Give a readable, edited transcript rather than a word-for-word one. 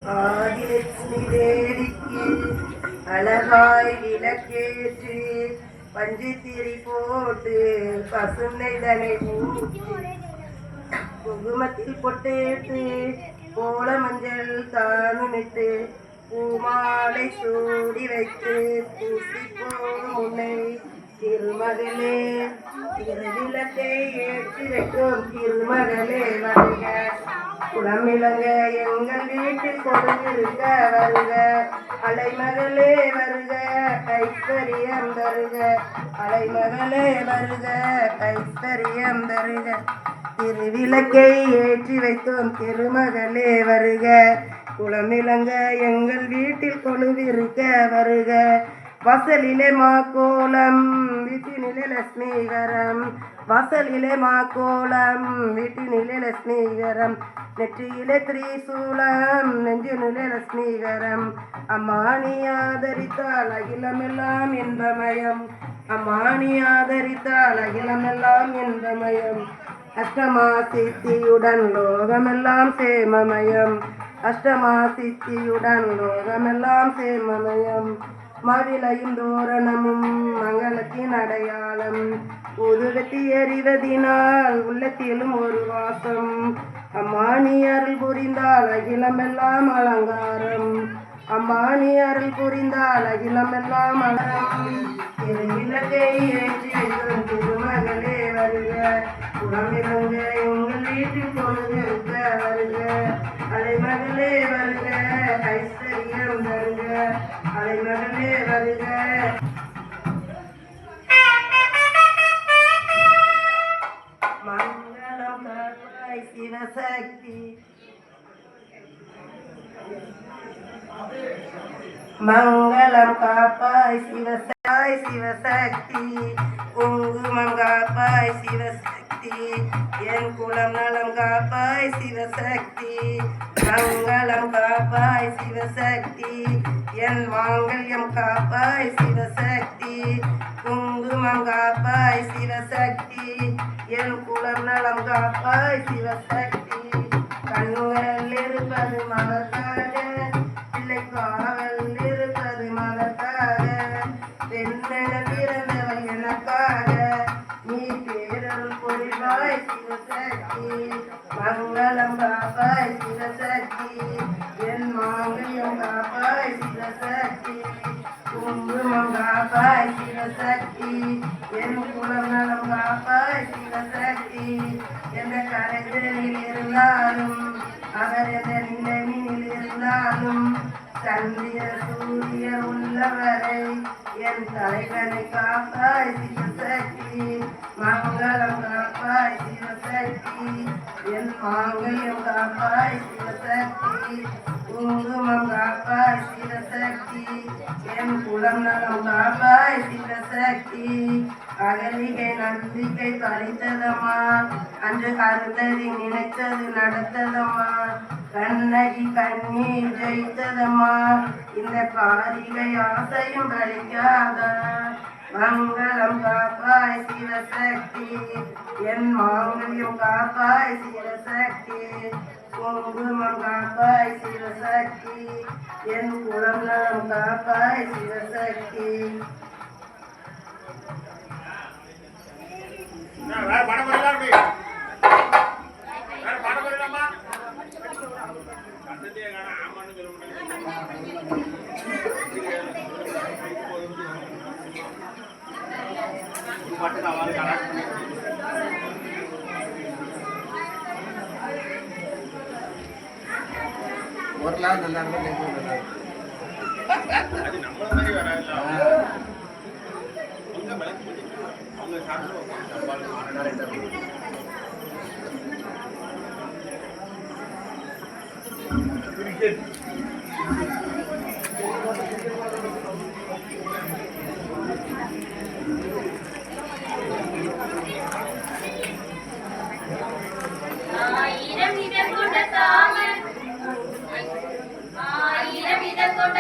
ஆதிலட்சுமி தேவிக்கு அழகாய் விளக்கேற்று பஞ்சுத்திரி போட்டு பசுமைதனை ஊற்றி குங்குமத்தில் பொட்டேற்று கோல மஞ்சள் தானுமிட்டு பூமாலை சூடி வைத்து பூசிப்போம் உன்னை திருமகளே திருவிளக்கை ஏற்றி வைக்கும் திருமகளே வருக குளமிளங்க எங்கள் வீட்டில் கொடுத்திருக்க வருக அலைமகளே வருக ஐஸ்வர்யம் வருக அலைமகளே வருக ஐஸ்வர்யம் வருக திருவிளக்கை ஏற்றி வைத்தோம் திருமகளே வருக குளமிளங்க எங்கள் வீட்டில் கொழுவிருக்க வருக வாசலிலே மாக்கோலம் வீட்டினிலே லட்சுமிகரம் வாசலிலே மாக்கோலம் வீட்டினிலே லட்சுமிகரம் நெற்றியிலே திரிசூலம் நெஞ்சினிலே லட்சுமிகரம் அம்மானி ஆதரித்தால் அகிலமெல்லாம் இன்பமயம் அம்மானி ஆதரித்தால் அகிலமெல்லாம் இன்பமயம் அஷ்டமா சித்தியுடன் லோகமெல்லாம் சேமமயம் அஷ்டமா சித்தியுடன் லோகமெல்லாம் சேமமயம் மாவிலையும் தோரணமும் மங்களத்தின் அடையாளம் உதுகத்தி எறிவதினால் உள்ளத்திலும் ஒரு வாசம் அம்மானி அருள் புரிந்தால் அகிலமெல்லாம் அலங்காரம் அம்மானி அருள் புரிந்தால் அகிலமெல்லாம் அலங்காரம் திருவிளக்கை ஏற்றி திருமகளே வருக குளமிறங்க எங்கள் வீட்டில் கொழுவிருக்க வருக அலைமகளே வருக ஐஸ்வர்யம் வருக அலைமகளே வருக மங்களம் காப்பாய் சிவசக்தி மங்களம் காப்பாய் சிவசக்தி குங்குமம் காப்பாய் சிவசக்தி என் குலம் நலம் காப்பாய் சிவசக்தி மங்களம் காப்பாய் சிவசக்தி என் மாங்கல்யம் காப்பாய் சிவசக்தி குங்குமம் காப்பாய் சிவசக்தி என் குலம் நலம் காப்பாய் சிவசக்தி கண்ணுகள் இருப்பது மலர்காக பிள்ளை காவல் இருப்பது மலர்காக பெண்ணென பிறந்தவள் எனக்காக நீ பேரருள் பொழிவாய் சிவசக்தி மங்களம் காப்பாய் சிவசக்தி என் மாங்கல்யம் காப்பாய் சிவசக்தி குங்குமம் காப்பாய் சிவசக்தி என் குலம் நலம் காப்பாய் சிவசக்தி எந்த கரைகளில் இருந்தாலும் அவர் எந்த நிலைமையில் இருந்தாலும் சந்திர சூரிய உள்ளவரை என் தலைவனை காப்பாய் சிவசக்தி மங்களம் காப்பாய் சிவசக்தி என் மாங்கல்யம் காப்பாய் சிவசக்தி குங்குமம் காப்பாய் சிவசக்தி என் குலம் நலம் காப்பாய் சிவசக்தி அகலிகை நம்பிக்கை பறித்ததம்மா அன்று அருந்ததி நினைத்தது நடத்ததம்மா கண்ணகி கண்ணீர் ஜெயித்ததம்மா இந்த காரிகை ஆசையும் பலிக்காத மங்களம் காப்பாய் சிவசக்தி என் மாங்கல்யம் காப்பாய் சிவசக்தி குங்குமம் காப்பாய் சிவசக்தி என் குலம் நலம் காப்பாய் சிவசக்தி ஒரு நல்லா ஆயிரம் இதழ் கொண்ட